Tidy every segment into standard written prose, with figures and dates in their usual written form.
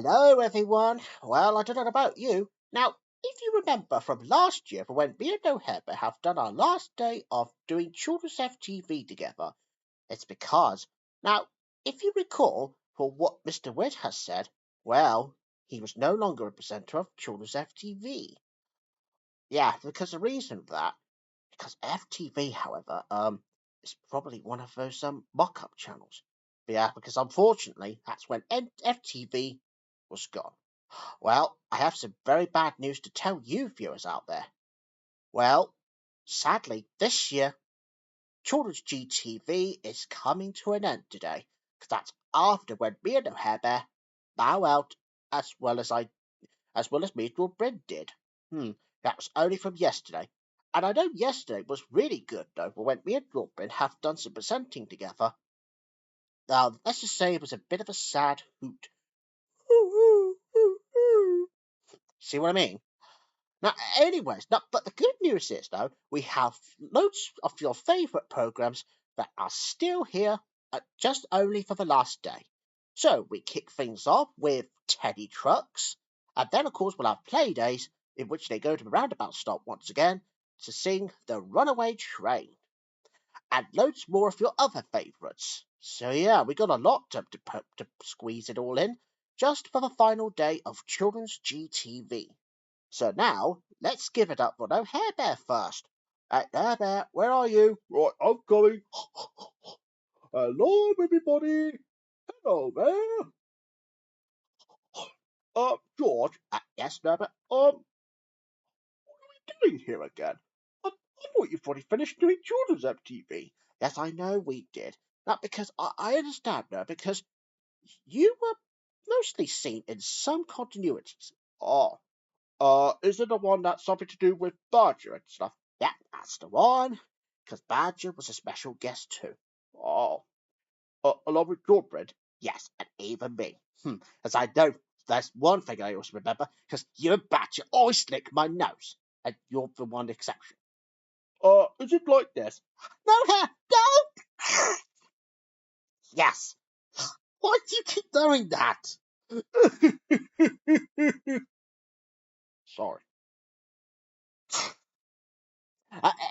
Hello, everyone. Well, I don't know about you. Now, if you remember from last year, for when me and No-Hare Bear have done our last day of doing children's FTV together, it's because, now, if you recall, for what Mr Wit has said, well, he was no longer a presenter of children's FTV. Yeah, because the reason for that, because FTV, however, is probably one of those mock-up channels. Yeah, because unfortunately, that's when FTV was gone. Well, I have some very bad news to tell you viewers out there. Well, sadly, this year, Children's GTV is coming to an end today, because that's after when me and No-Hare Bear bow out, as well as Mr Brind did. That was only from yesterday. And I know yesterday was really good, though, for when me and George Brind have done some presenting together. Let's just say it was a bit of a sad hoot. See what I mean? Now, anyways, but the good news is, though, we have loads of your favourite programmes that are still here just only for the last day. So we kick things off with Teddy Trucks, and then, of course, we'll have play days in which they go to the roundabout stop once again to sing The Runaway Train, and loads more of your other favourites. So yeah, we got a lot to squeeze it all in just for the final day of Children's GTV. So now, let's give it up for No-Hare Bear first. No-Hare Bear, where are you? Right, I'm coming. Hello, everybody. Hello there. George. Yes, No-Hare Bear? What are we doing here again? I thought you've already finished doing children's FTV. Yes, I know we did. Not because I understand, no, because you were mostly seen in some continuities. Oh, is it the one that's something to do with Badger and stuff? Yeah, that's the one. Because Badger was a special guest too. Oh, along with George Brind? Yes, and even me. As I know, there's one thing I always remember, because you and Badger always lick my nose, and you're the one exception. Is it like this? No, don't! Yes. Why do you keep doing that? Sorry.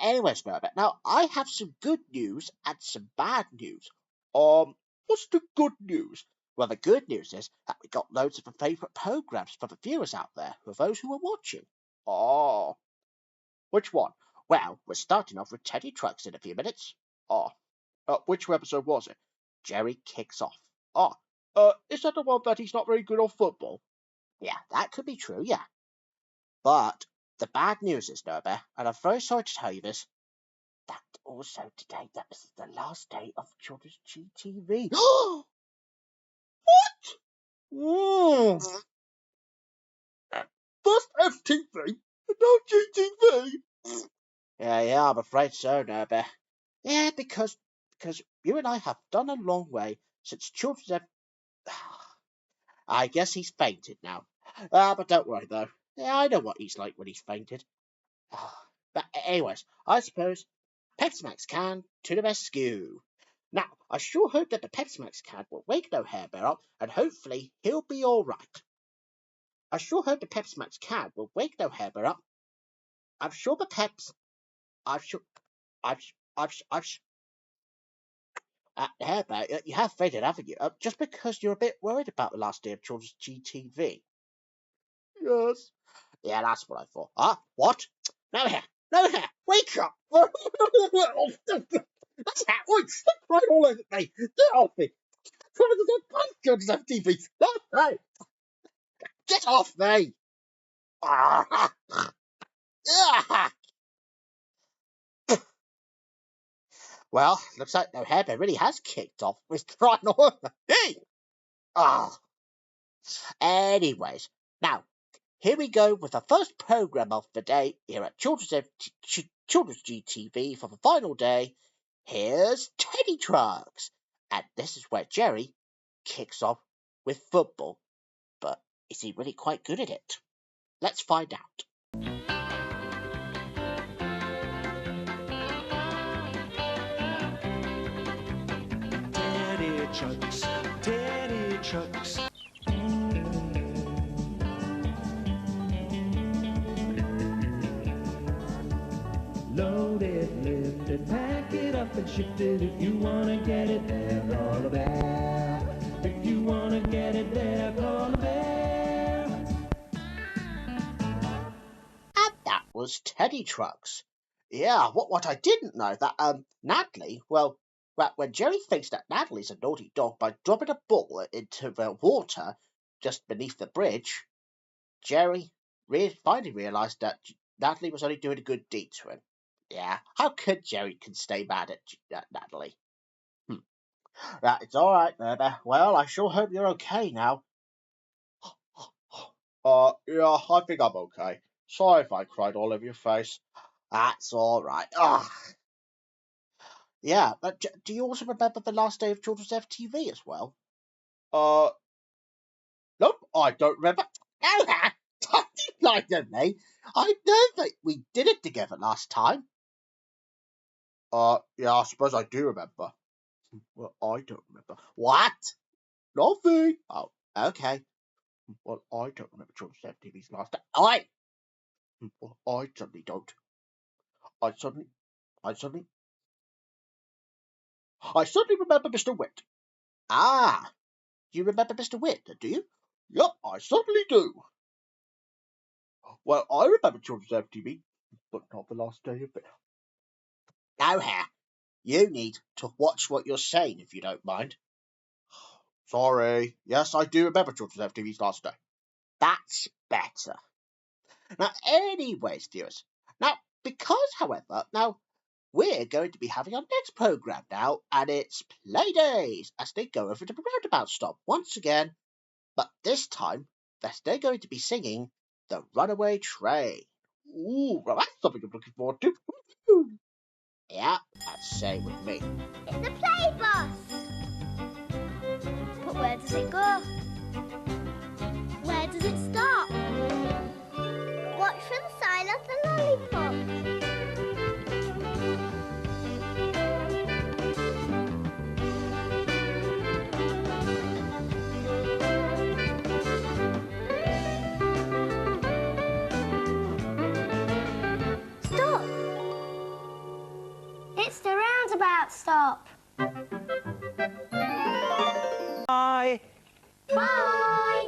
Anyways, Norbert, now I have some good news and some bad news. What's the good news? Well, the good news is that we got loads of the favourite programmes for the viewers out there, for those who are watching. Oh, which one? Well, we're starting off with Teddy Trucks in a few minutes. Oh, which episode was it? Jerry Kicks Off. Oh, is that the one that he's not very good on football? Yeah, that could be true, yeah. But the bad news is, Norbert, and I'm very sorry to tell you this, that also today, that was the last day of Children's GTV. What? First FTV, no GTV. Yeah, I'm afraid so, Norbert. Yeah, because you and I have done a long way since Children's I guess he's fainted now. But don't worry, though. Yeah, I know what he's like when he's fainted. But anyways, I suppose Pepsi Max can to the rescue. Now, I sure hope that the Pepsi Max can will wake No-Hare Bear up, and hopefully he'll be all right. I sure hope the Pepsi Max can will wake No-Hare Bear up. I'm sure the Peps. Hair Bear, you have fainted, haven't you? Just because you're a bit worried about the last day of Children's GTV. Yes. Yeah, that's what I thought. Huh? What? No-Hare! No-Hare! Wake up! That's how. Oi, stop right all over me. Get off me. Children's FTV. No! Get off me! Well, looks like No-Hare Bear really has kicked off with trying all over. Hey! Anyways, now, here we go with the first programme of the day here at Children's GTV for the final day. Here's Teddy Trucks. And this is where Jerry kicks off with football. But is he really quite good at it? Let's find out. Teddy Trucks, Teddy Trucks. load it, lift it, pack it up and shift it. If you wanna get it there, call a bear. If you wanna get it there, call a bear. And that was Teddy Trucks. Yeah, what I didn't know that Natalie, well, when Jerry thinks that Natalie's a naughty dog by dropping a ball into the water just beneath the bridge, Jerry finally realised that Natalie was only doing a good deed to him. Yeah, how could Jerry can stay mad at Natalie? It's all right, Berber. Well, I sure hope you're okay now. Yeah, I think I'm okay. Sorry if I cried all over your face. That's all right. Ugh. Yeah, but do you also remember the last day of Children's FTV as well? Uh, Nope, I don't remember. No, don't lie to me. I know that we did it together last time. yeah, I suppose I do remember. Well, I don't remember. What? Nothing. Oh, okay. Well, I don't remember Children's FTV's last day. Oi! Well, I certainly don't. I suddenly remember Mr. Wit. Ah, you remember Mr. Wit, do you? Yep, I certainly do. Well, I remember Children's FTV, but not the last day of it. No-Hare, you need to watch what you're saying if you don't mind. Sorry. Yes, I do remember Children's FTV's last day. That's better. Now, anyways, viewers. Now, however, we're going to be having our next programme now, and it's Playdays, as they go over to the roundabout stop once again. But this time, they're going to be singing The Runaway Train. Ooh, well, that's something I'm looking forward to. Yeah, that's same with me. It's the play bus! But where does it go? Where does it stop? Watch for the sign of the lollipop. Stop! It's the roundabout stop. Bye. Bye!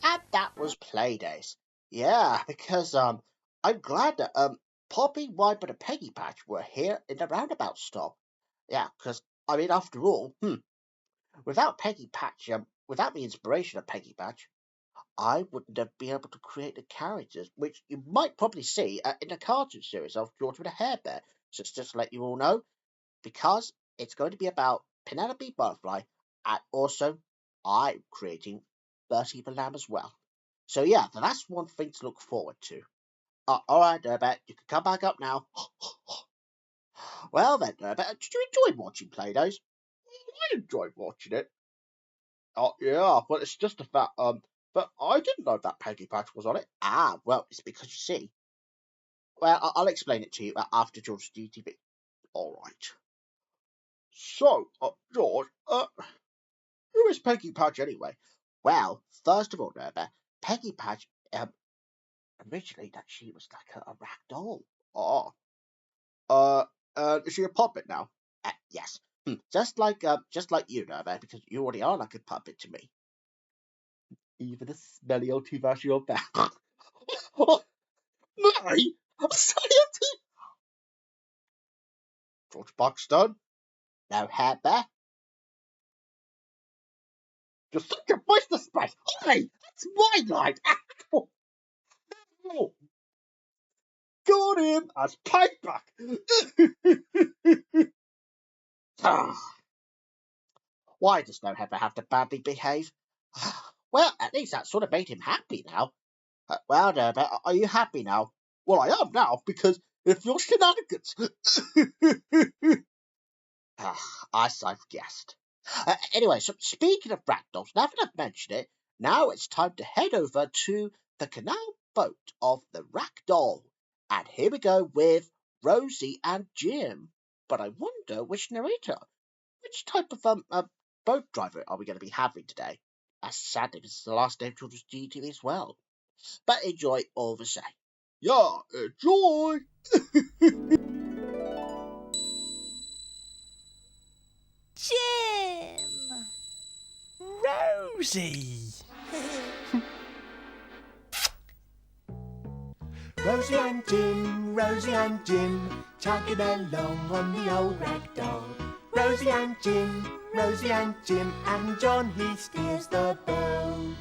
And that was Playdays. Yeah, because I'm glad that Poppy, Wipe, and Peggy Patch were here in the roundabout stop. Yeah, because I mean, after all, without Peggy Patch, without the inspiration of Peggy Patch, I wouldn't have been able to create the characters, which you might probably see in the cartoon series of George and No-Hare Bear. So just to let you all know, because it's going to be about Penelope Butterfly, and also I'm creating Bertie the Lamb as well. So yeah, that's one thing to look forward to. All right, Durbet, you can come back up now. Well then, Durbet, did you enjoy watching Play-Dohs? I enjoyed watching it. Oh, yeah, but it's just a fact, but I didn't know that Peggy Patch was on it. Ah, well, it's because you see. Well, I'll explain it to you after George's GTV. All right. So, George, who is Peggy Patch anyway? Well, first of all, Durbet, Peggy Patch, originally that she was like a rag doll. Oh, is she a puppet now? Yes. Just like you, Durbet, because you already are like a puppet to me. Even a smelly old two-version bear. Mary, I'm sorry, George Buxton, No-Hare Bear. just such a voice to space. Hey, that's my line. Oh, got him as payback. Why does No-Hare Bear have to badly behave? Well, at least that sort of made him happy now. Well, Durbet, are you happy now? Well, I am now, because if your shenanigans. As I've guessed. Anyway, so speaking of ragdolls, now that I've mentioned it, now it's time to head over to the canal boat of the ragdoll. And here we go with Rosie and Jim. But I wonder which narrator, which type of boat driver are we going to be having today? As sadly, this is the last day of Children's GTV as well. But enjoy all the same. Yeah, enjoy! Jim! Rosie! Rosie and Jim, chugging along on the old ragdoll. Rosie and Jim, and John he steers the boat.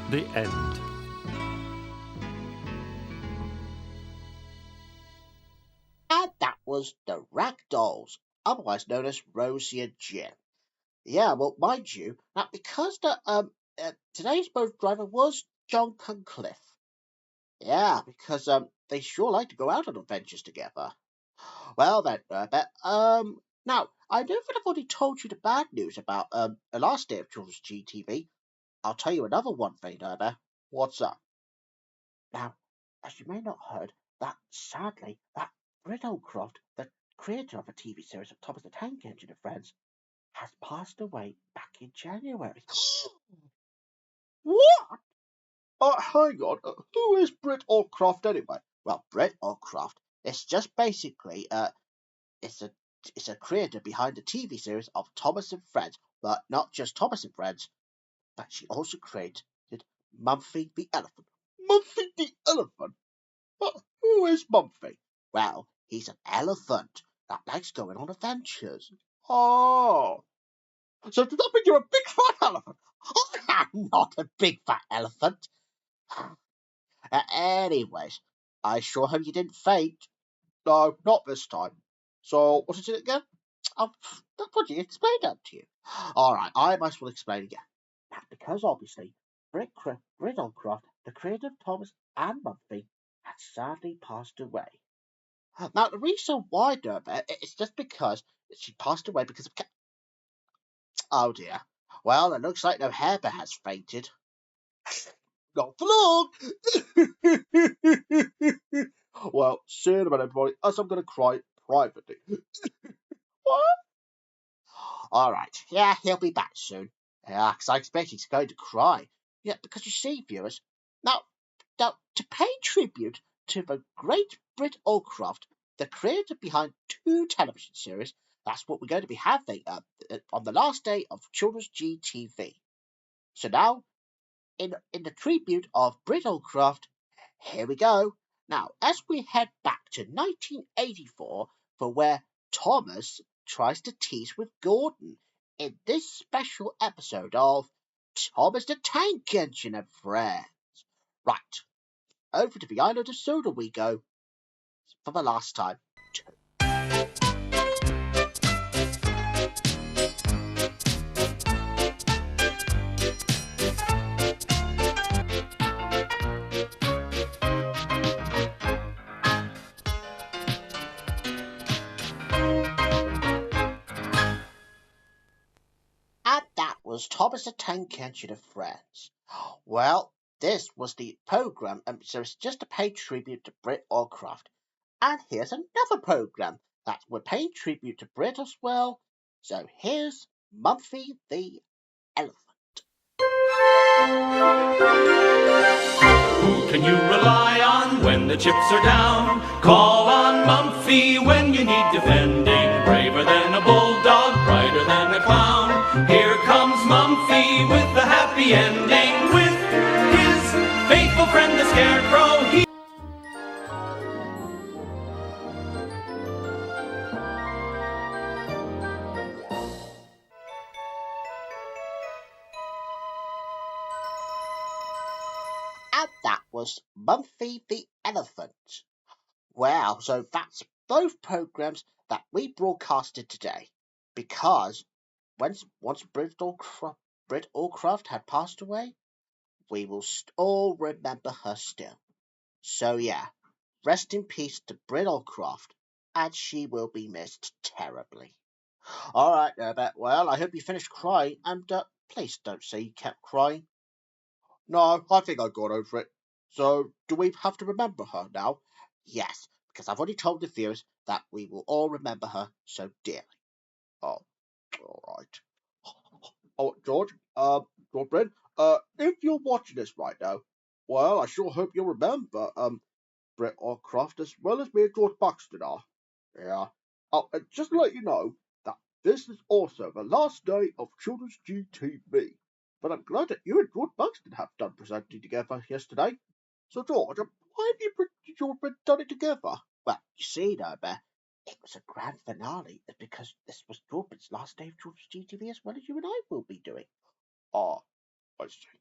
The end. And that was the Ragdolls, otherwise known as Rosie and Jim. Yeah, well, mind you, that because today's boat driver was John Cunliffe. Yeah, because they sure like to go out on adventures together. Well then, Herbert, now I know that I've already told you the bad news about the last day of Children's GTV. I'll tell you another one thing, Herbert. What's that? Now, as you may not have heard, that sadly, that Brittlecroft, the creator of the TV series of Thomas the Tank Engine and Friends, has passed away back in January. What? Hang on. Who is Britt Allcroft anyway? Well, Britt Allcroft is just basically it's a creator behind the TV series of Thomas and Friends, but not just Thomas and Friends, but she also created Mumphy the Elephant. Mumphy the Elephant? But who is Mumphy? Well, he's an elephant that likes going on adventures. Oh. So does that mean you're a big fat elephant? I'm not a big fat elephant. Anyways, I sure hope you didn't faint. No, not this time. So, what is it again? I'll probably explain that to you. All right, I might as well explain again. Now, because obviously, Brittlecroft, the creator of Thomas and Mumphy, had sadly passed away. Now, the reason why, Derby, it's just because she passed away because of... Oh dear. Well, it looks like No-Hare Bear has fainted. Not for long. Well, see you in a minute, everybody, as I'm going to cry privately. What? All right. Yeah, he'll be back soon. Yeah, because I expect he's going to cry. Yeah, because you see, viewers, now to pay tribute to the great Britt Allcroft, the creator behind 2 television series, that's what we're going to be having on the last day of Children's GTV. So now, in the tribute of Britt Allcroft, here we go. Now, as we head back to 1984 for where Thomas tries to tease with Gordon in this special episode of Thomas the Tank Engine and Friends. Right, over to the island of Soda we go for the last time. And that was Thomas the Tank Engine and Friends. Well, this was the programme, so it's just a paid tribute to Britt Allcroft. And here's another programme that we're paying tribute to Britt as well. So here's Mumphy the Elephant. Who can you rely on when the chips are down? Call on Mumphy when you need defending. Braver than a bulldog, brighter than a clown. Here comes Mumphy with the happy ending. With his faithful friend the Scarecrow, And that was Mumphy the Elephant. Well, so that's both programmes that we broadcasted today. because once Brit Allcroft had passed away, we will all remember her still. So yeah, rest in peace to Brit Allcroft, and she will be missed terribly. All right, Herbert. Well, I hope you finished crying, and please don't say you kept crying. No, I think I got over it. So, do we have to remember her now? Yes, because I've already told the viewers that we will all remember her so dearly. Oh, all right. Oh, George, George Brind, if you're watching this right now, well, I sure hope you'll remember, Brett Allcroft as well as me and George Buxton are. Yeah. Oh, and just to let you know that this is also the last day of Children's GTV. But I'm glad that you and George Buxton have done presenting together yesterday. So, George, why have you and George done it together? Well, you see, Herbert, it was a grand finale because this was Jordan's last day of Children's GTV as well as you and I will be doing. Ah, I see.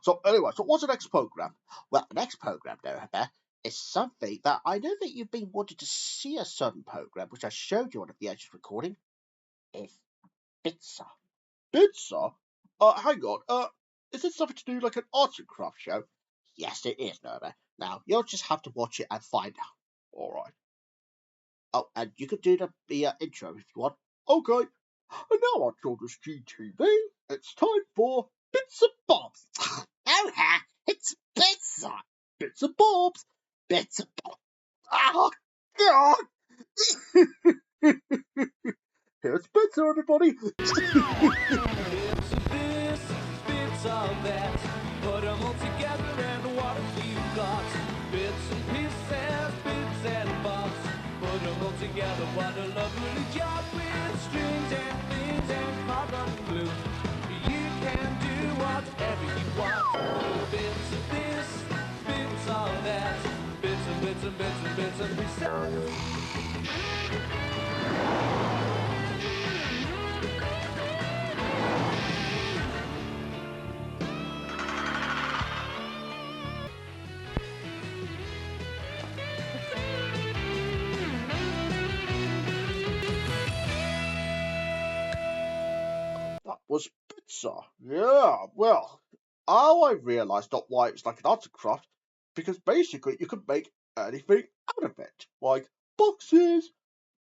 So, anyway, so what's the next program? Well, the next program, though, Herbert, is something that I know that you've been wanting to see a certain program, which I showed you on the VHS recording, is Bitzer. Bitzer? Hang on. Is it something to do like an arts and crafts show? Yes, it is, Herbert. Now, you'll just have to watch it and find out. All right. Oh, and you could do the intro if you want. Okay. And now on Children's GTV, it's time for Bits and Bobs. Oh, it's Bitzer. Bits and Bobs. Bits of Bob. Oh, God. Here's Bitzer, everybody. Bits of this, bits of that. Put them all together and what have you got? Bits and pieces, bits and bobs. Put them all together, what a lovely job with strings and things and carbon glue. You can do whatever you want. Bits of this, bits of that. Bits and bits and bits and bits and pieces. That was Bitzer. Yeah, well, how I realised not why it was like an arts and craft, because basically you could make anything out of it. Like boxes,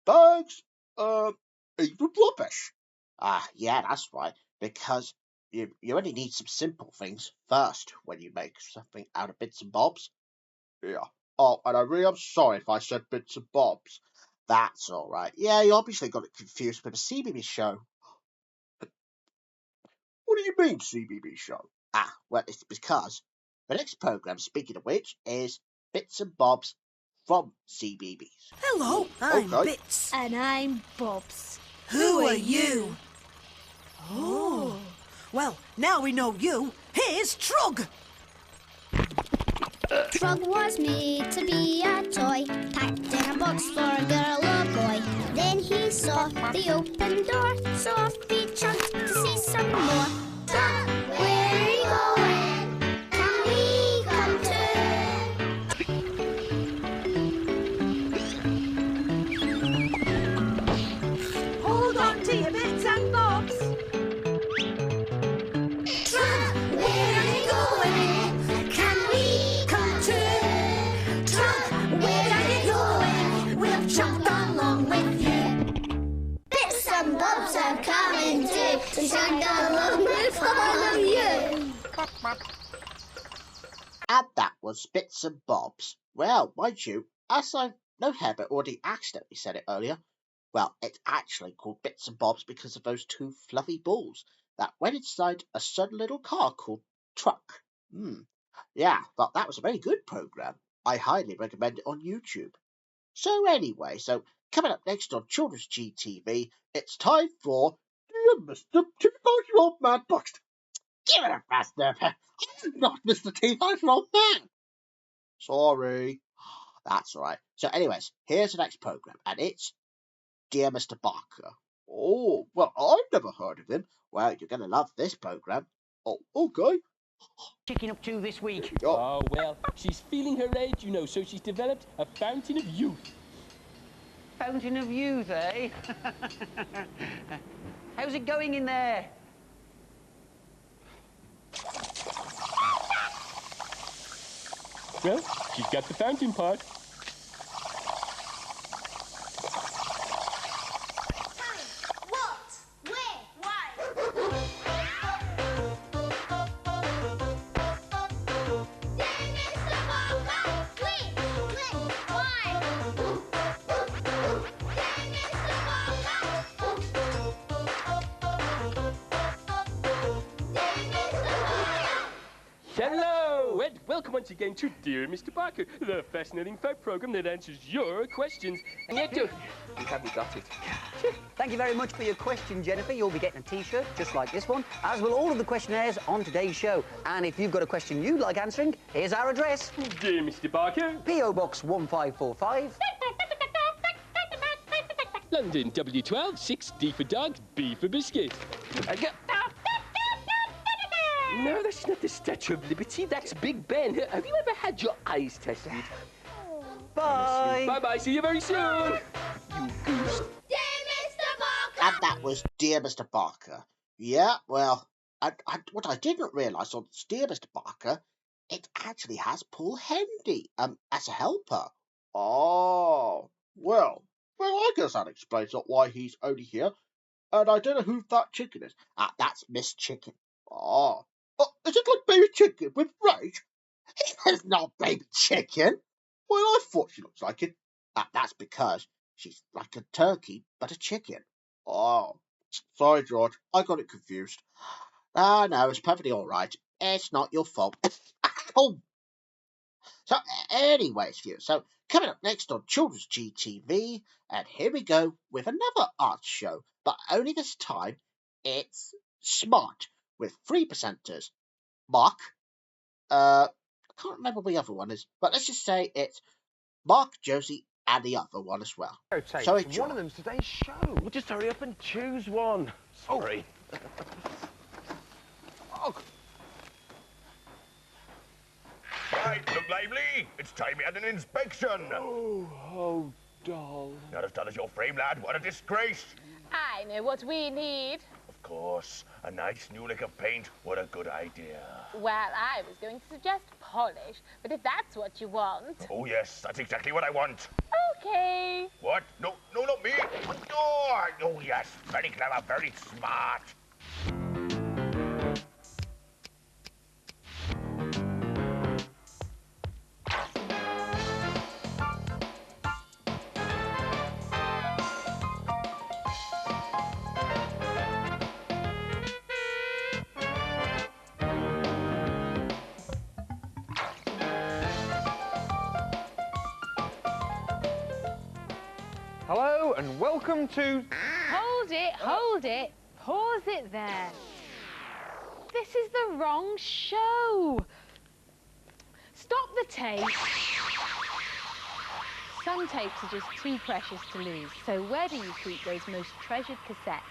bags, even rubbish. Yeah, that's right. Because you only need some simple things first when you make something out of bits and bobs. Yeah. Oh, and I really am sorry if I said bits and bobs. That's all right. Yeah, you obviously got it confused with a CBB show. What do you mean, CBB show? Well, it's because the next program, speaking of which, is Bits and Bobs from CBBS. Hello, I'm Okay. Bits. And I'm Bobs. Who are you? Oh. Well, now we know you. Here's Trug. Frog was made to be a toy, packed in a box for a girl or boy. Then he saw the open door, so off he jumped to see some more. Trug, where are you going? Can we come too? Hold on to your bits and bobs. Trug, where are you going? Can we come too? Trug, where are you going? We'll jump along with you. Bits and bobs are coming too, to jump along with all of you. And that was Bits and Bobs. Well, mind you, as I know Herbert already accidentally said it earlier, well, it's actually called Bits and Bobs because of those two fluffy balls that went inside a sudden little car called Truck. Yeah, but that was a very good program. I highly recommend it on YouTube. So anyway, coming up next on Children's GTV, it's time for Dear Mr. 2-year-old man Buxton. Give it a rest, Herbert. I'm not Mr. T-5-year-old man. Sorry. That's all right. So anyways, here's the next program, and it's Dear Mr. Barker. Oh, well, I've never heard of him. Well, you're going to love this program. Oh, okay. Kicking up to this week? Yeah. Oh, well, she's feeling her age, you know, so she's developed a fountain of youth. Fountain of youth, eh? How's it going in there? Well, she's got the fountain part. What? Where? Why? Then Mr. Barker, when? Why? Then Mr. Barker. Then Mr. Barker. Hello, and welcome once again to Dear Mr. Barker, the fascinating fact program that answers your questions. And yet, you haven't got it. Thank you very much for your question, Jennifer. You'll be getting a T-shirt just like this one, as will all of the questionnaires on today's show. And if you've got a question you'd like answering, here's our address. Dear Mr. Barker, P.O. Box 1545. London, W12, 6D for dog, B for biscuit. No, that's not the Statue of Liberty. That's Big Ben. Have you ever had your eyes tested? Bye. Bye-bye. See you very soon. You goose. Then Mr. Barker. And that was Dear Mr. Barker. Yeah, well, what I didn't realise on Dear Mr. Barker, it actually has Paul Hendy as a helper. Oh, well, I guess that explains why he's only here. And I don't know who that chicken is. That's Miss Chicken. Oh, is it like baby chicken with rage? It's not baby chicken. Well, I thought she looks like it. That's because she's like a turkey, but a chicken. Oh, sorry, George. I got it confused. Ah, no, it's perfectly all right. It's not your fault. Oh. So, anyways, viewers, so coming up next on Children's GTV, and here we go with another art show, but only this time it's Smart with 3 presenters. Mark, I can't remember what the other one is, but let's just say it's Mark, Josie, and the other one as well. So it's one of them's today's show. Well, just hurry up and choose one. Sorry. Oh. Right, look lively. It's time we had an inspection. Oh, doll. Not as dull as your frame, lad. What a disgrace. I know what we need. Of course, a nice new lick of paint. What a good idea. Well, I was going to suggest polish, but if that's what you want... Oh, yes, that's exactly what I want. Okay. What? No, not me. Oh, yes, very clever, very smart. Hello and welcome to... Hold it. Pause it there. This is the wrong show. Stop the tape. Some tapes are just too precious to lose, so where do you keep those most treasured cassettes?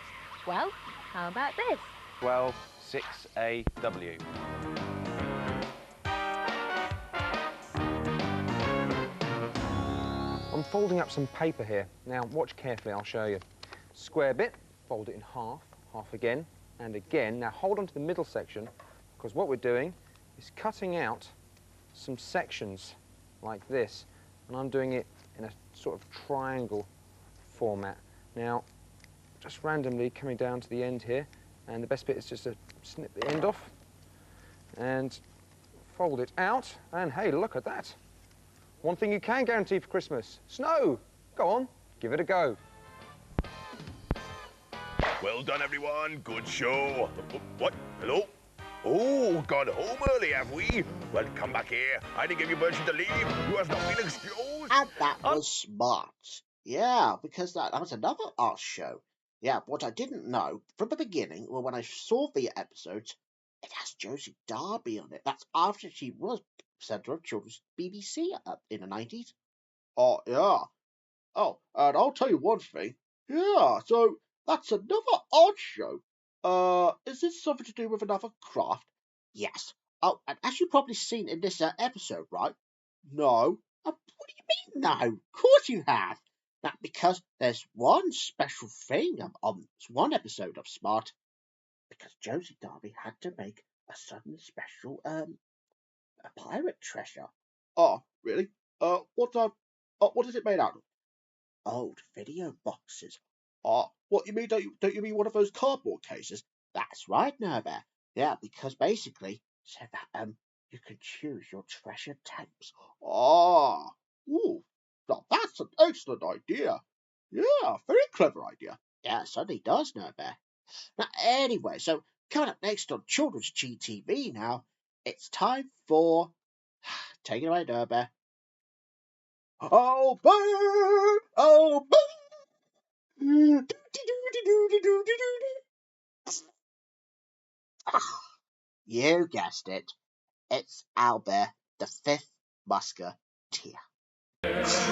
Well, how about this? 126AW. I'm folding up some paper here. Now, watch carefully, I'll show you. Square bit, fold it in half, half again, and again. Now, hold on to the middle section, because what we're doing is cutting out some sections like this, and I'm doing it in a sort of triangle format. Now, just randomly coming down to the end here, and the best bit is just to snip the end off and fold it out, and hey, look at that. One thing you can guarantee for Christmas, snow. Go on, give it a go. Well done, everyone. Good show. What? Hello? Oh, gone home early, have we? Well, come back here. I didn't give you permission to leave. You have not been excused. And that was Smart. Yeah, because that was another art show. Yeah, what I didn't know from the beginning, well, when I saw the episodes, it has Josie Darby on it. That's after she was presenter of children's BBC in the 90s. Oh, yeah. Oh, and I'll tell you one thing. Yeah, so that's another art show. Is this something to do with another craft? Yes. Oh, and as you've probably seen in this episode, right? No. What do you mean, no? Of course you have. Now, because there's one special thing on one episode of Smart, because Josie Darby had to make a sudden special a pirate treasure. Oh, really? What is it made out of? Old video boxes. What you mean? Don't you mean one of those cardboard cases? That's right, Norbert. Yeah, because basically, so that you can choose your treasure tapes. Ooh, now that's an excellent idea. Yeah, very clever idea. Yeah, it certainly does, Norbert. Now, anyway, so coming up next on Children's GTV now, it's time for... Take it away, Norbert. Albert! Albert! You guessed it. It's Albert, the fifth musketeer. He's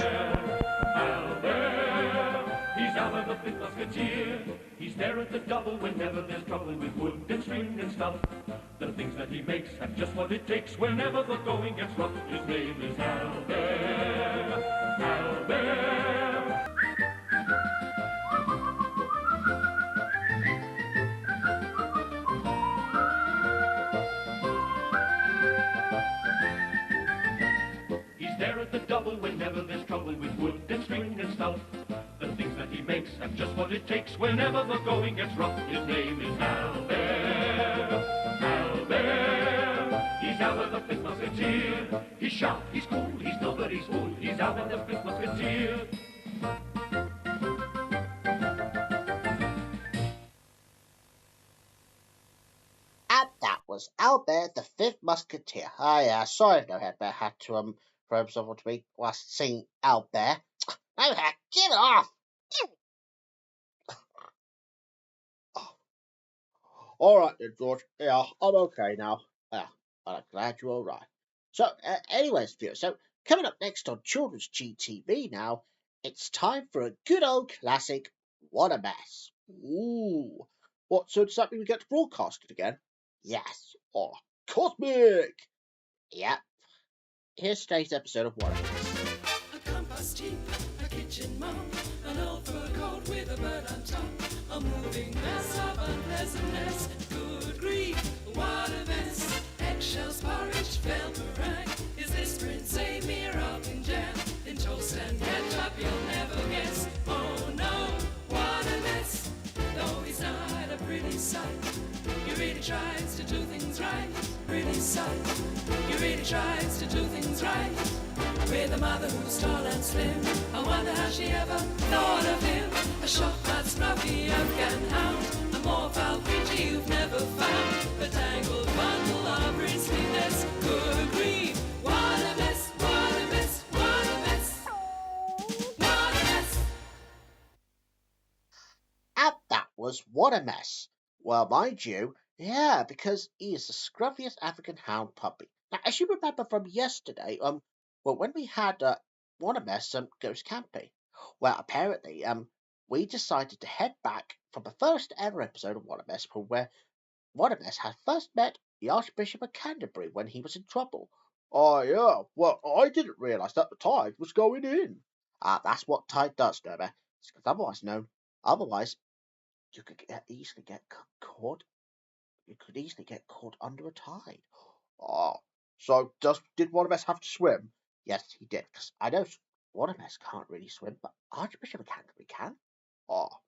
Albert the fifth musketeer. He's there at the double whenever there's trouble with wood and string and stuff. The things that he makes have just what it takes whenever the going gets rough. His name is Albert. Albert. He's there at the double whenever there's trouble with wood and string and stuff. The things that he makes have just what it takes whenever the going gets rough. His name is Albert. Albert. He's Albert the fifth musketeer. He's sharp, he's cool, he's nobody's fool. He's Albert the fifth musketeer. And that was Albert, the fifth musketeer. Oh yeah, sorry if No-Hare Bear had to throw himself onto me whilst singing Albert. No-Hare, get off! All right then, George. Yeah, I'm okay now. Yeah, I'm glad you're all right. So, anyways, viewers, so coming up next on Children's GTV now, it's time for a good old classic, What a Mess. Ooh. What, so does that mean we get to broadcast it again? Yes. Oh, cosmic! Yep. Here's today's episode of What a Mess. A compass tip, a kitchen mop, an old fur coat with a bird on top, a moving mess of unpleasantness. Good grief, what a mess! Eggshells, porridge, fell meringue. Is this Prince Amir up in jam? In toast and ketchup, you'll never guess. Oh no, what a mess! Though he's not a pretty sight, he really tries to do things right. Pretty sight, he really tries to do things right. With a mother who's tall and slim, I wonder how she ever thought of him. A short, fat, scruffy Afghan hound, a more foul creature you've never found. A tangled bundle of bristliness. Good grief, what a mess, what a mess, what a mess, what a mess. And that was What a Mess. Well, mind you, yeah, because he is the scruffiest African hound puppy. Now, as you remember from yesterday, well, when we had What a Mess goes camping, well, apparently, we decided to head back from the first ever episode of What a Mess, from where What a Mess had first met the Archbishop of Canterbury when he was in trouble. Oh, yeah. Well, I didn't realise that the tide was going in. That's what tide does, Derby. It's otherwise known. Otherwise, you could easily get caught. You could easily get caught under a tide. So did one of us have to swim? Yes, he did. Because I know one of us can't really swim, but Archbishop of Canterbury can. All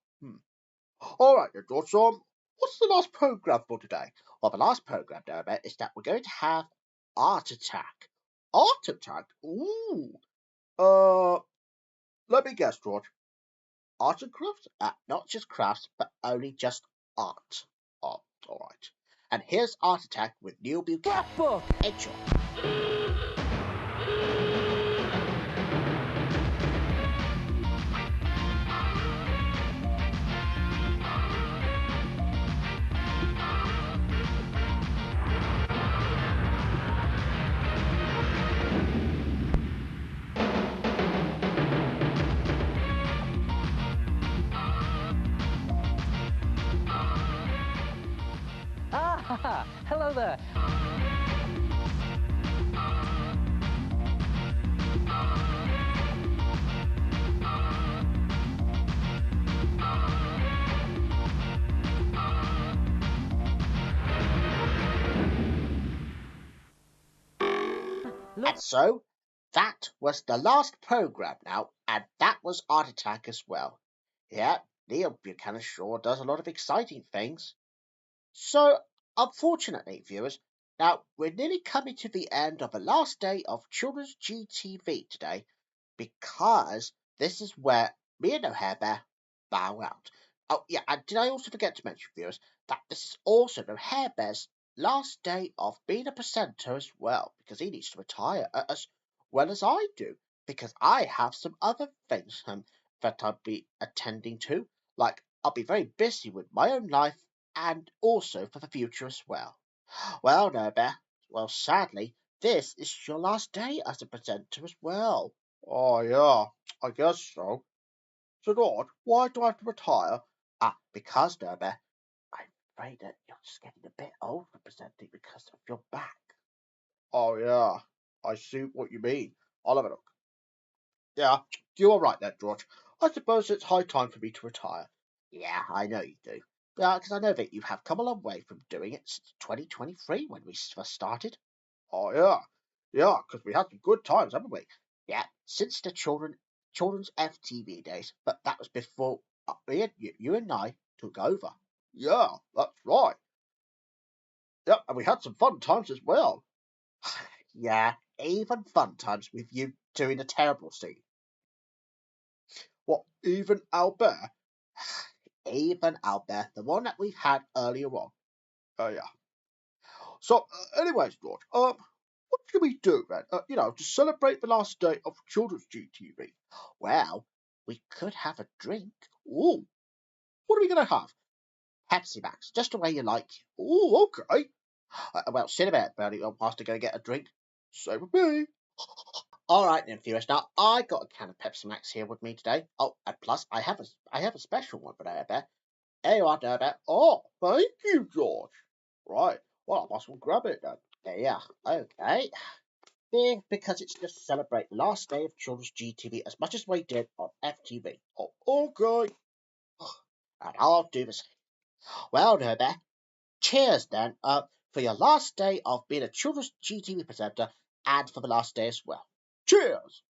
right, then, George. So, what's the last programme for today? Well, the last programme, Derby, is that we're going to have Art Attack. Art Attack? Ooh. Let me guess, George. Art and crafts? Not just crafts, but only just art. Oh, all right. And here's Art Attack with Neil Buchanan. Book. Enjoy. Hello there. And so, that was the last programme now, and that was Art Attack as well. Yeah, Neil Buchanan sure does a lot of exciting things. So, unfortunately, viewers, now we're nearly coming to the end of the last day of Children's GTV today, because this is where me and No-Hare Bear bow out. Oh, yeah, and did I also forget to mention, viewers, that this is also No-Hare Bear's last day of being a presenter as well, because he needs to retire, as well as I do, because I have some other things that I'll be attending to, like I'll be very busy with my own life and also for the future as well. Well, No Bear, well, sadly, this is your last day as a presenter as well. Oh, yeah, I guess so. So, George, why do I have to retire? Because, No Bear, I'm afraid that you're just getting a bit old for presenting because of your back. Oh, yeah, I see what you mean. I'll have a look. Yeah, you are right there, George. I suppose it's high time for me to retire. Yeah, I know you do. Yeah, because I know that you have come a long way from doing it since 2023 when we first started. Oh, yeah. Yeah, because we had some good times, haven't we? Yeah, since the children's FTV days, but that was before you and I took over. Yeah, that's right. Yep, and we had some fun times as well. Yeah, even fun times with you doing a terrible scene. What, even Albert? Even Albert, the one that we've had earlier on. Oh, yeah. So, anyways, George, what should we do then? To celebrate the last day of Children's GTV? Well, we could have a drink. Ooh, what are we going to have? Pepsi Max, just the way you like. Ooh, okay. Well, sit about, Bernie, whilst I go get a drink. Same with me. All right then, viewers. Now I got a can of Pepsi Max here with me today. Oh, and plus I have a special one for No Bear. There you are, No Bear. Oh, thank you, George. Right. Well, I must well grab it then. There you are. Okay. Here, because it's just to celebrate the last day of Children's GTV as much as we did on FTV. Oh, okay. And I'll do the same. Well, No Bear. Cheers then. For your last day of being a Children's GTV presenter, and for the last day as well. Cheers.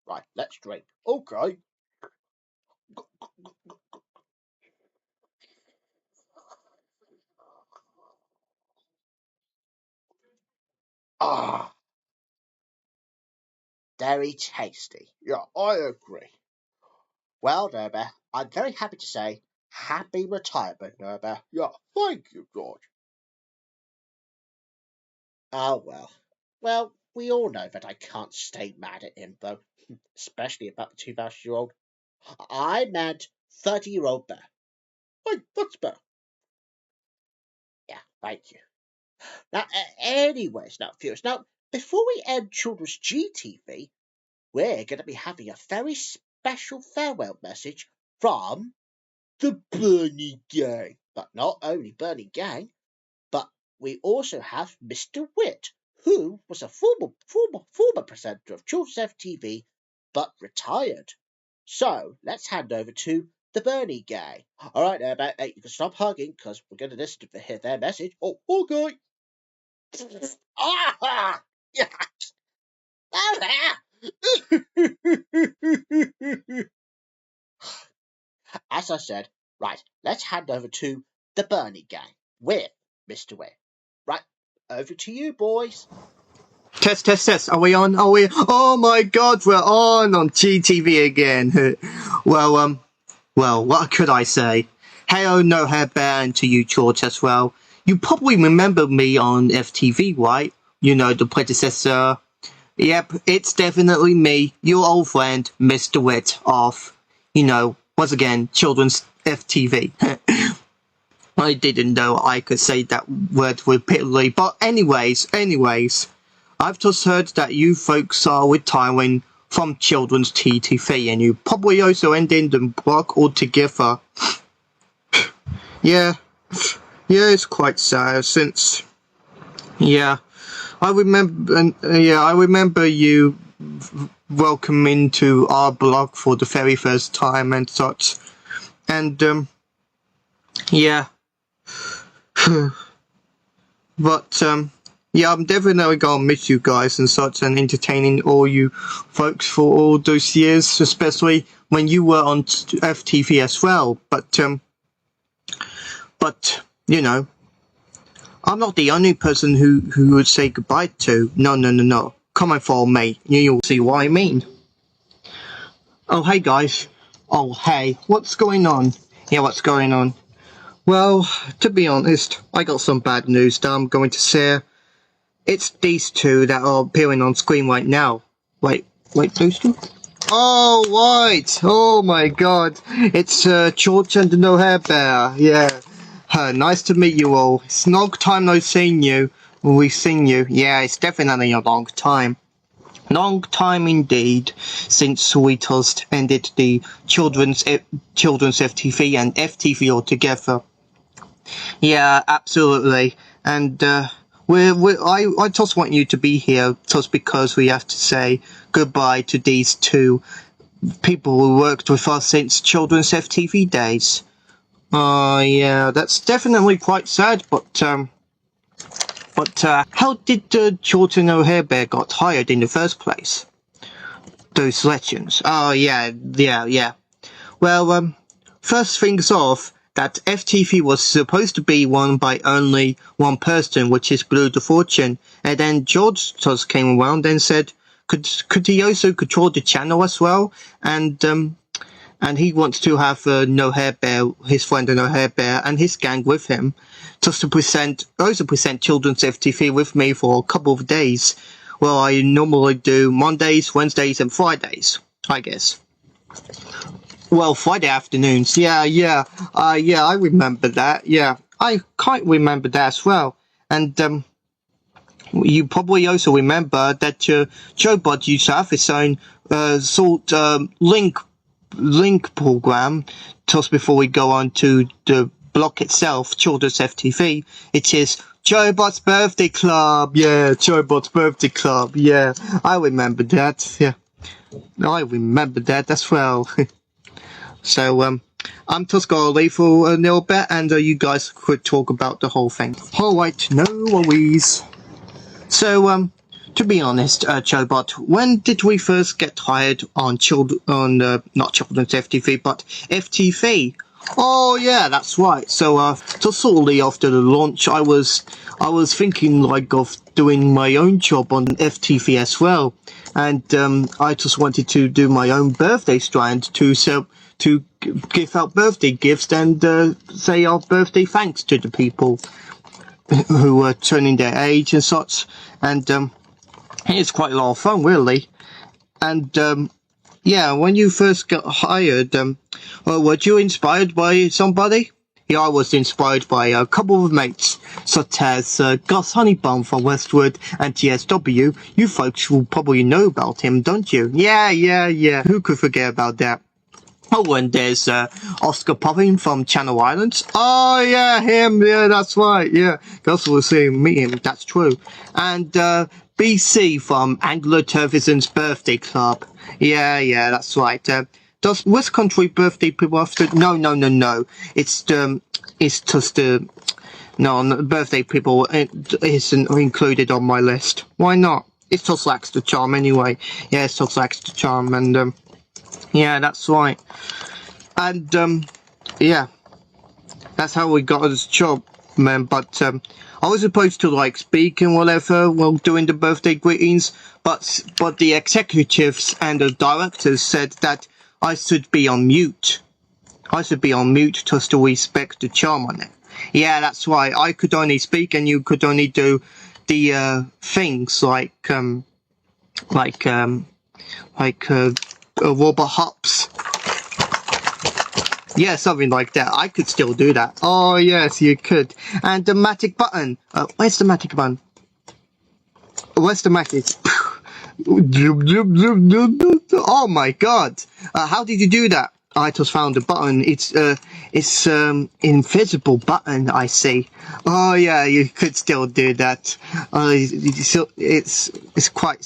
Right, let's drink. Okay. Ah, very tasty. Yeah, I agree. Well, No Bear, I'm very happy to say happy retirement, No Bear. Yeah, thank you, George. Oh, well. Well, we all know that I can't stay mad at him, though, especially about the 2,000-year-old. I meant 30-year-old Bear. Hey, that's better. Yeah, thank you. Now, anyways, now, viewers, now, before we end Children's GTV, we're going to be having a very special farewell message from the Bernie Gang. But not only Bernie Gang, but we also have Mr Wit, who was a former presenter of Children's FTV, but retired. So let's hand over to the Bernie Gang. All right, now, you can stop hugging because we're going to listen to hear their message. Oh, okay. Ah! Yeah. As I said, right, let's hand over to the Bernie Gang with Mr Wit. Right, over to you, boys. Test, test, test. Are we on? Are we? Oh my God, we're on GTV again. Well, what could I say? Hello, No-Hare Bear, and to you, George, as well. You probably remember me on FTV, right? You know, the predecessor. Yep, it's definitely me, your old friend, Mr Wit, of, once again, Children's FTV. I didn't know I could say that word repeatedly, but anyways, I've just heard that you folks are retiring from Children's TTV, and you probably also ending the block altogether. Yeah, it's quite sad since, I remember you welcoming to our blog for the very first time and such, and but Yeah, I'm definitely gonna miss you guys and such, and entertaining all you folks for all those years, especially when you were on FTV as well. But you know, I'm not the only person who would say goodbye to. No. Come and follow me. You'll see what I mean. Oh, hey guys. Oh, hey. What's going on? Yeah, what's going on? Well, to be honest, I got some bad news that I'm going to share. It's these two that are appearing on screen right now. Wait, those two? Oh, right. Oh my god. It's George and No-Hare Bear. Yeah. Nice to meet you all. It's a long time no seen you. We've seen you. Yeah, it's definitely a long time. Long time indeed since we just ended the children's FTV and FTV altogether. Yeah, absolutely. And I just want you to be here just because we have to say goodbye to these two people who worked with us since children's FTV days. Yeah, that's definitely quite sad, but how did George and No-Hare Bear got hired in the first place? Those legends. Oh, yeah. Well, first things off, that FTV was supposed to be won by only one person, which is Blue the Fortune, and then George just came around and said, could he also control the channel as well? And he wants to have No-Hare Bear, his friend No-Hare Bear, and his gang with him, just to present children's FTV with me for a couple of days. Well, I normally do Mondays, Wednesdays, and Fridays, I guess. Well, Friday afternoons. Yeah, I remember that. Yeah, I quite remember that as well. And you probably also remember that JoeBot used to have his own link program just before we go on to the block itself, Children's FTV. It is JoeBot's Birthday Club. Yeah, JoeBot's Birthday Club. Yeah, I remember that. Yeah, I remember that as well. So, I'm just gonna leave for a little bit, and you guys could talk about the whole thing. Alright, no worries. So, to be honest, JoeBot, when did we first get hired on not Children's FTV, but FTV? Oh yeah, that's right. So, just shortly after the launch, I was thinking like of doing my own job on FTV as well, and I just wanted to do my own birthday strand to give out birthday gifts and say our birthday thanks to the people who are turning their age and such, and it's quite a lot of fun, really. And yeah, when you first got hired, were you inspired by somebody? Yeah, I was inspired by a couple of mates, such as Gus Honeybum from Westwood and TSW. You folks will probably know about him, don't you? Yeah. Who could forget about that? Oh, and there's Oscar Poppin from Channel Islands. Oh, yeah, him. Yeah, that's right. Yeah, Gus will meet him. That's true. And BC from Anglo Turvison's Birthday Club. Yeah, that's right. Does West Country birthday people after? No. It's just no, birthday people isn't included on my list. Why not? It just lacks the charm anyway. Yeah, it just lacks the charm, and yeah, that's right. And yeah, that's how we got this job, man. But I was supposed to like speak and whatever while doing the birthday greetings, but the executives and the directors said that I should be on mute. I should be on mute just to respect the charm on it. Yeah, that's right. I could only speak, and you could only do the things like Robert Hops. Yeah, something like that. I could still do that. Oh, yes, you could. And the magic button. Where's the magic button? Where's the magic? Oh my god. How did you do that? I just found the button. It's invisible button, I see. Oh yeah, you could still do that. It's quite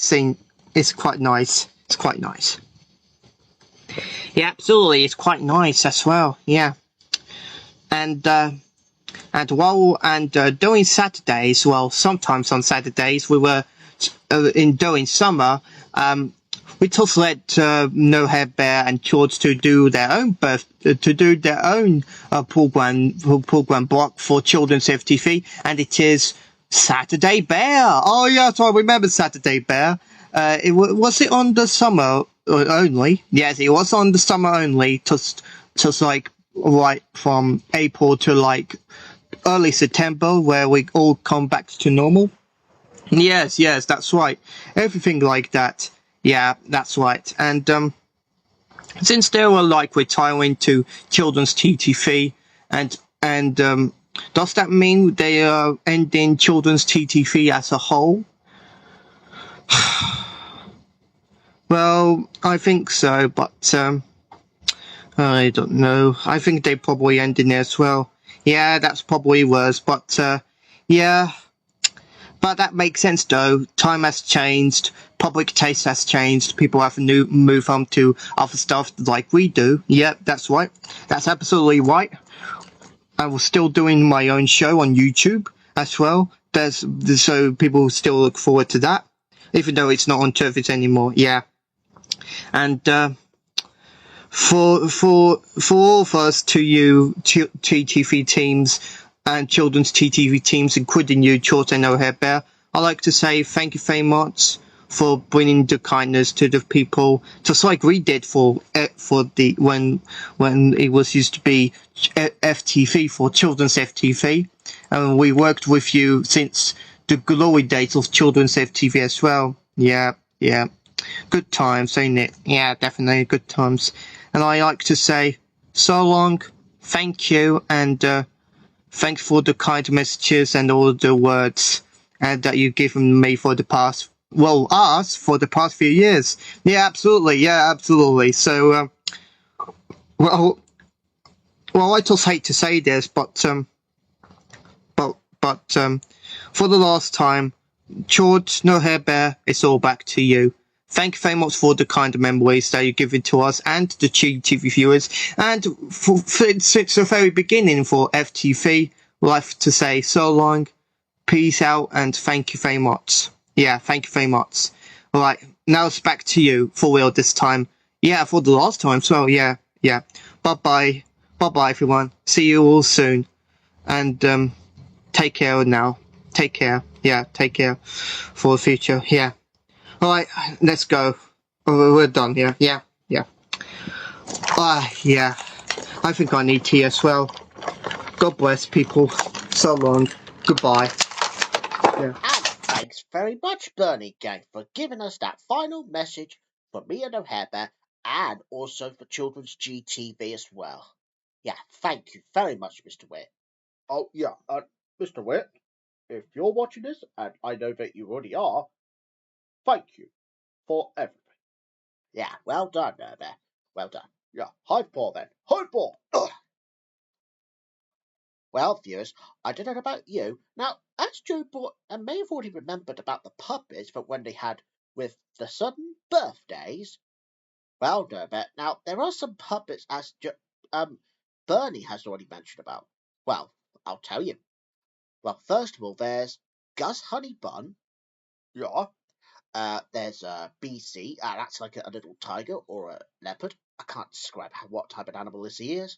nice. It's quite nice. Yeah, absolutely. It's quite nice as well. Yeah. And And during Saturdays, well, sometimes on Saturdays, we were during summer, we just let No-Hare Bear and George to do their own program block for children's FTV, and it is Saturday Bear. Oh yes, I remember Saturday Bear. Was it on the summer only? Yes, it was on the summer only. Just like right from April to like early September, where we all come back to normal. Yes, that's right. Everything like that. Yeah, that's right. And since they were like retiring to children's TTV, and does that mean they are ending children's TTV as a whole? Well, I think so, but I don't know. I think they probably ended it as well. Yeah, that's probably worse, but yeah. But that makes sense though. Time has changed, public taste has changed, people have move on to other stuff like we do. Yep, that's right. That's absolutely right. I was still doing my own show on YouTube as well. So people still look forward to that, even though it's not on television anymore. Yeah. And for all of us, to you TTV teams and children's TTV teams, including you, George and No-Hare Bear, I'd like to say thank you very much for bringing the kindness to the people, just like we did for the when it was used to be FTV, for children's FTV, and we worked with you since the glory days of children's FTV as well. Yeah, good times, ain't it? Yeah, definitely good times. And I like to say so long, thank you, and thanks for the kind messages and all the words that you've given me for the past, us for the past few years. Yeah, absolutely. So, well, I just hate to say this, but for the last time, George No-Hare Bear, it's all back to you. Thank you very much for the kind memories that you're giving to us and the GTV viewers. And since the very beginning for FTV, we'd like to say so long, peace out, and thank you very much. Yeah, thank you very much. All right, now it's back to you for real this time. Yeah, for the last time. So yeah. Bye bye everyone. See you all soon, and take care now. Take care. Yeah, take care for the future. Yeah. All right, let's go. We're done here. Yeah. Yeah. I think I need tea as well. God bless people. So long. Goodbye. Yeah. And thanks very much, Bernie Gang, for giving us that final message for me and No-Hare Bear, and also for children's GTV as well. Yeah, thank you very much, Mr. Wit. Oh, yeah, Mr. Wit, if you're watching this, and I know that you already are, thank you for everything. Yeah, well done, Bear. Well done. Yeah, high ball then. High ball! Ugh. Well, viewers, I don't know about you. Now, as Joe may have already remembered about the puppets from when they had with the sudden birthdays, well, Bear, now there are some puppets as Bernie has already mentioned about. Well, I'll tell you. Well, first of all, there's Gus Honeybun. Yeah. There's BC. That's like a little tiger or a leopard. I can't describe what type of animal this is.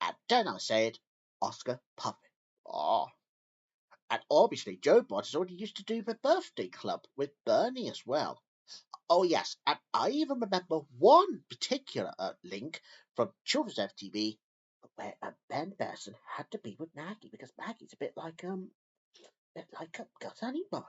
And then I said Oscar Puppet. Ah. And obviously, Joe Bot has already used to do the birthday club with Bernie as well. Oh yes, and I even remember one particular link from Children's FTV where Ben Bearson had to be with Maggie, because Maggie's a bit like a Gus Honeybun.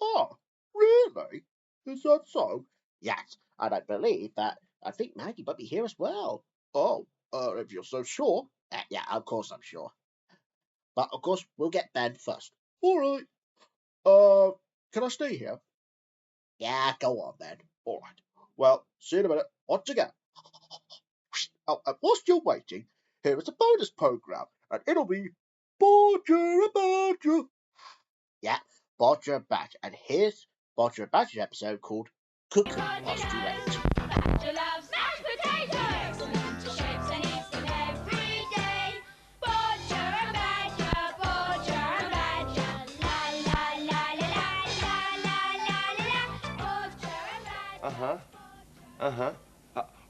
Oh, really? Is that so? Yes, and I think Maggie might be here as well. Oh, if you're so sure. Yeah, of course I'm sure. But of course, we'll get Ben first. All right. Can I stay here? Yeah, go on then. All right. Well, see you in a minute. Once again. Oh, and whilst you're waiting, here is a bonus program, and it'll be Bodger and Badger. Yeah, Bodger and Badger. And here's Bodger and Badger's episode called Cooking Whilst You Wait. Badger loves mashed potatoes. Into shapes and eats them every day. Bodger and Badger, Uh-huh. Uh-huh.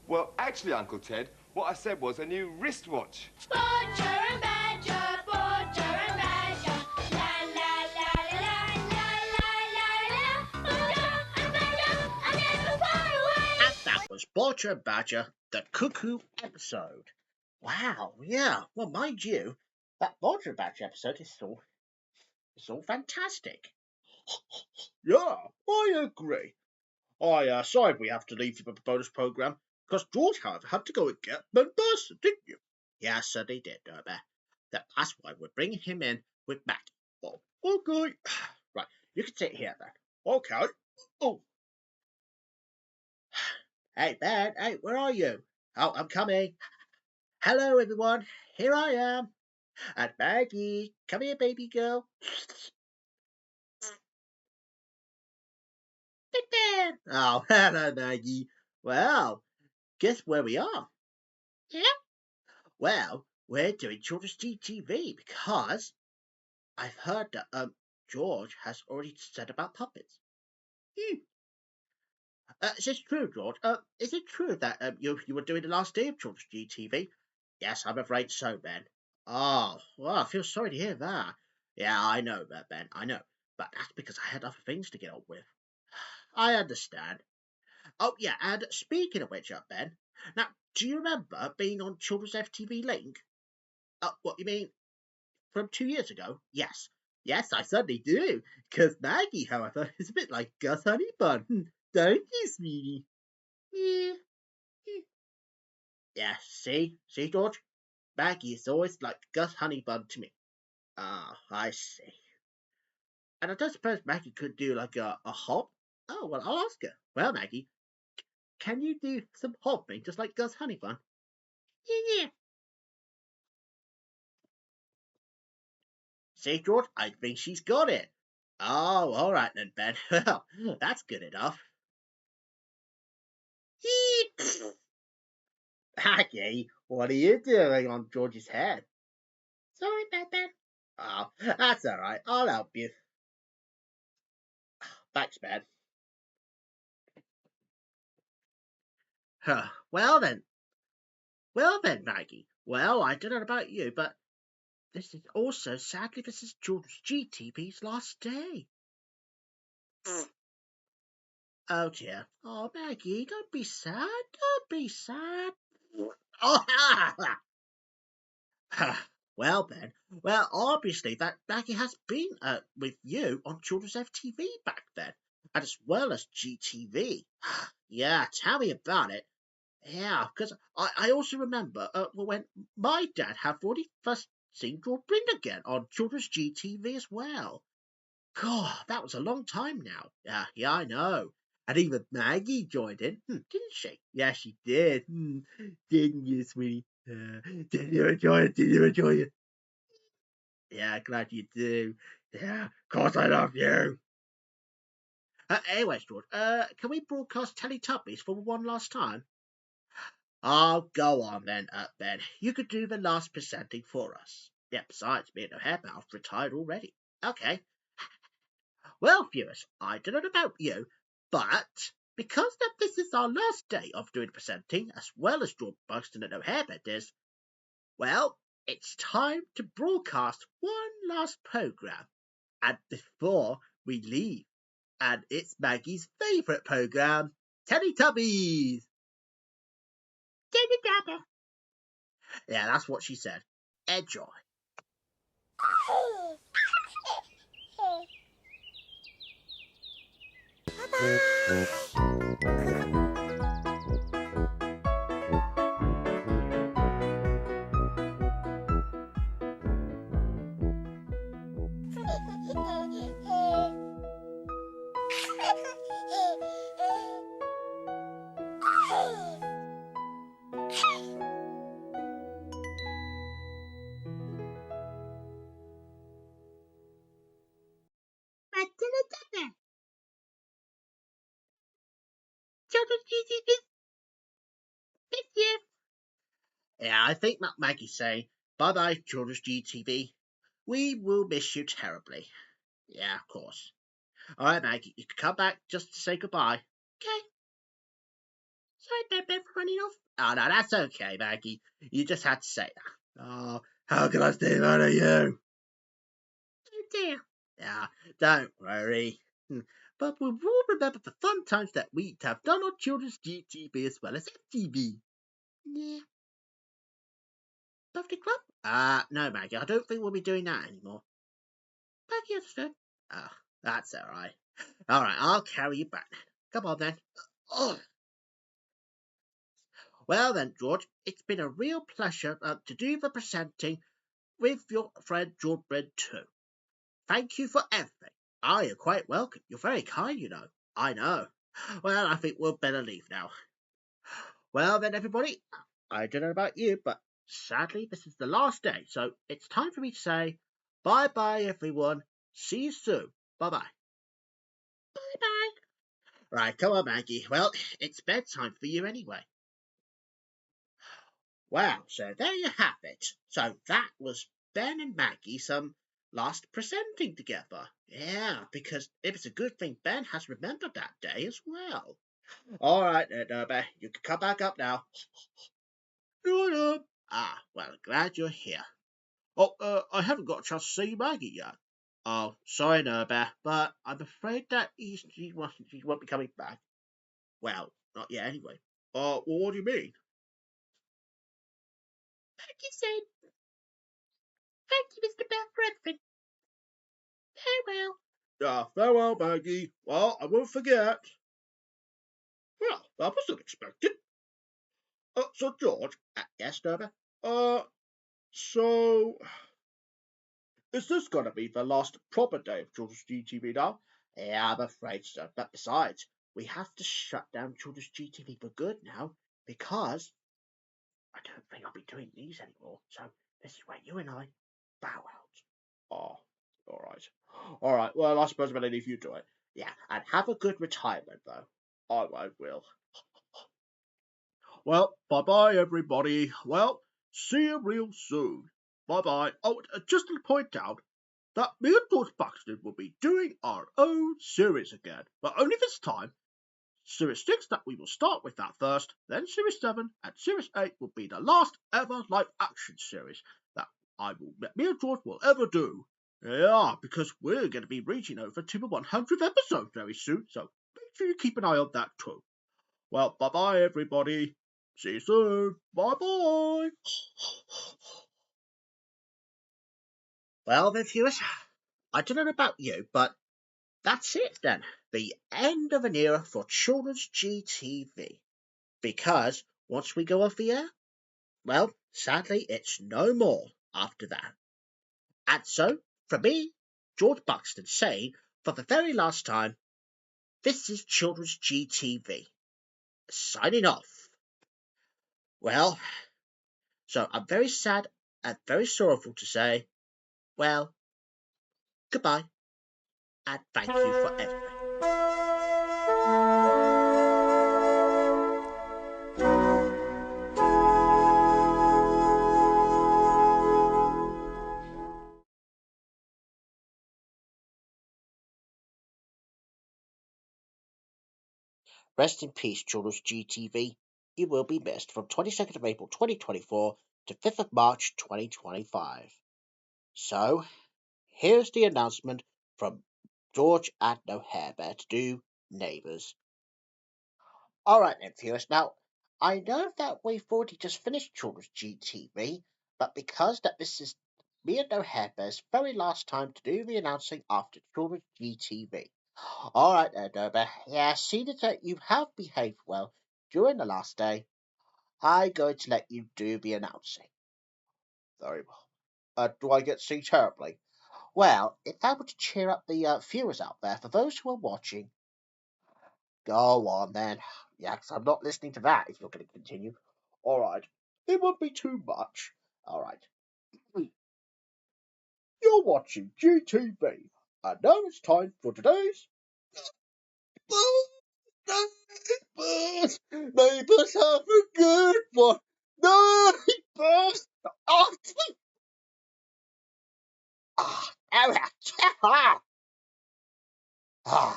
Well, actually, Uncle Ted, what I said was a new wristwatch. Butcher and Badger, Butcher and Badger. La la la la la la la la. Butcher and Badger are never far away. And that was Butcher and Badger, the Cuckoo episode. Wow, yeah. Well, mind you, that Butcher and Badger episode is all fantastic. Yeah, I agree. Sorry we have to leave you with the bonus programme, because George, however, had to go and get Ben Bearson, didn't you? Yes, sir, they did, Bear. That's why we're bringing him in with Maggie. Oh, okay. Right, you can sit here then. Okay. Oh. Hey, Ben, hey, where are you? Oh, I'm coming. Hello, everyone. Here I am. And Maggie, come here, baby girl. Big Ben. Oh, hello, Maggie. Well, guess where we are? Yeah? Well, we're doing Children's GTV because I've heard that George has already said about puppets. Is this true, George? Is it true that you were doing the last day of Children's GTV? Yes, I'm afraid so, Ben. Oh, well, I feel sorry to hear that. Yeah, I know, Ben, I know. But that's because I had other things to get on with. I understand. Oh, yeah, and speaking of which, Ben, now, do you remember being on Children's FTV Link? What, you mean from 2 years ago? Yes. Yes, I certainly do. Because Maggie, however, is a bit like Gus Honeybun. Don't you, sweetie? Yeah. Yeah, see, George? Maggie is always like Gus Honeybun to me. Ah, I see. And I don't suppose Maggie could do like a hop? Oh, well, I'll ask her. Well, Maggie, can you do some hopping just like Gus Honeybun? Yeah. See, George, I think she's got it. Oh, all right then, Ben. Well, that's good enough. Maggie, what are you doing on George's head? Sorry, Ben. Oh, that's all right. I'll help you. Thanks, Ben. Well then, Maggie. Well, I don't know about you, but this is George GTV's last day. Oh dear. Oh, Maggie, don't be sad. Don't be sad. Oh, well, Ben. Well, obviously that Maggie has been with you on Children's FTV back then, and as well as GTV. Yeah, tell me about it. Yeah, because I also remember when my dad had already first seen George Brind again on Children's GTV as well. God, that was a long time now. Yeah, I know. And even Maggie joined in, didn't she? Yeah, she did. Didn't you, sweetie? Did you enjoy it? Did you enjoy it? Yeah, glad you do. Yeah, of course I love you. Anyways, George, can we broadcast Teletubbies for one last time? Oh, go on then, Ben. You could do the last presenting for us. Yeah, besides, me and No-Hare Bear have retired already. Okay. Well, viewers, I don't know about you, but because this is our last day of doing presenting, as well as George Buxton and No-Hare Bear is, well, it's time to broadcast one last programme. And before we leave, and it's Maggie's favourite programme, Teletubbies. Teletubbies. Yeah, that's what she said. Enjoy. Yeah, I think that Maggie's saying, bye-bye, Children's GTV. We will miss you terribly. Yeah, of course. All right, Maggie, you can come back just to say goodbye. Okay. Sorry, Ben Bear, for running off. Oh, no, that's okay, Maggie. You just had to say that. Oh, how can I stay mad at you? Oh, dear. Ah, don't worry. But we will remember the fun times that we have done on children's GTV as well as FTV. Yeah. Birthday club? No, Maggie, I don't think we'll be doing that anymore. Maggie understood. Oh, that's alright. Alright, I'll carry you back. Come on then. Oh. Well then, George, it's been a real pleasure to do the presenting with your friend George Brind too. Thank you for everything. Oh, you're quite welcome. You're very kind, you know. I know. Well, I think we'll better leave now. Well then, everybody, I don't know about you, but sadly this is the last day, so it's time for me to say bye-bye, everyone. See you soon. Bye-bye. Bye-bye. Right, come on, Maggie. Well, it's bedtime for you anyway. Well, so there you have it. So that was Ben and Maggie last presenting together. Yeah, because it was a good thing Ben has remembered that day as well. All right, Ben, you can come back up now. Ah, well, glad you're here. Oh, I haven't got a chance to see Maggie yet. Oh, sorry, Bear, but I'm afraid that she won't be coming back. Well, not yet anyway. What do you mean? Maggie said, thank you, Mr. Bear, for everything. Farewell. Farewell, Maggie. Well, I won't forget. Well, that was unexpected. So, George. Yes, Bear? So... Is this going to be the last proper day of Children's GTV now? Yeah, I'm afraid so. But besides, we have to shut down Children's GTV for good now because I don't think I'll be doing these anymore. So this is where you and I bow out. Oh, all right. All right, well, I suppose I'm going to leave you to it. Yeah, and have a good retirement, though. I will. Well, bye-bye, everybody. Well, see you real soon. Bye-bye. Oh, just to point out, that me and George Buxton will be doing our own series again, but only this time. Series 6 that we will start with that first, then Series 7, and Series 8 will be the last ever live action series that me and George will ever do. Yeah, because we're going to be reaching over to the 100th episode very soon, so make sure you keep an eye on that too. Well, bye-bye, everybody. See you soon. Bye-bye. Well, then, viewers, I don't know about you, but that's it then. The end of an era for children's GTV. Because once we go off the air, well, sadly, it's no more after that. And so, for me, George Buxton, saying for the very last time, this is Children's GTV. Signing off. Well, so I'm very sad and very sorrowful to say, well, goodbye, and thank you for everything. Rest in peace, Children's GTV. You will be missed from 22nd of April 2024 to 5th of March 2025. So, here's the announcement from George and No-Hare Bear to do Neighbours. Alright then, viewers. Now, I know that we've already just finished Children's GTV, but because that this is me and No-Hare Bear's very last time to do the announcing after Children's GTV. Alright then, No-Bear. Yeah, seeing that you have behaved well during the last day, I'm going to let you do the announcing. Very well. Do I get to sing terribly? Well, if that were to cheer up the viewers out there, for those who are watching, go on then. Yeah, 'cause I'm not listening to that if you're going to continue. All right. It won't be too much. All right. You're watching GTV. And now it's time for today's Neighbours. Neighbours have a good one. Neighbours. Oh,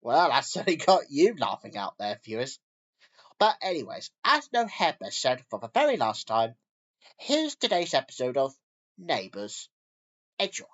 well, that's only got you laughing out there, viewers. But anyways, as No Hare Bear said for the very last time, here's today's episode of Neighbours. Enjoy.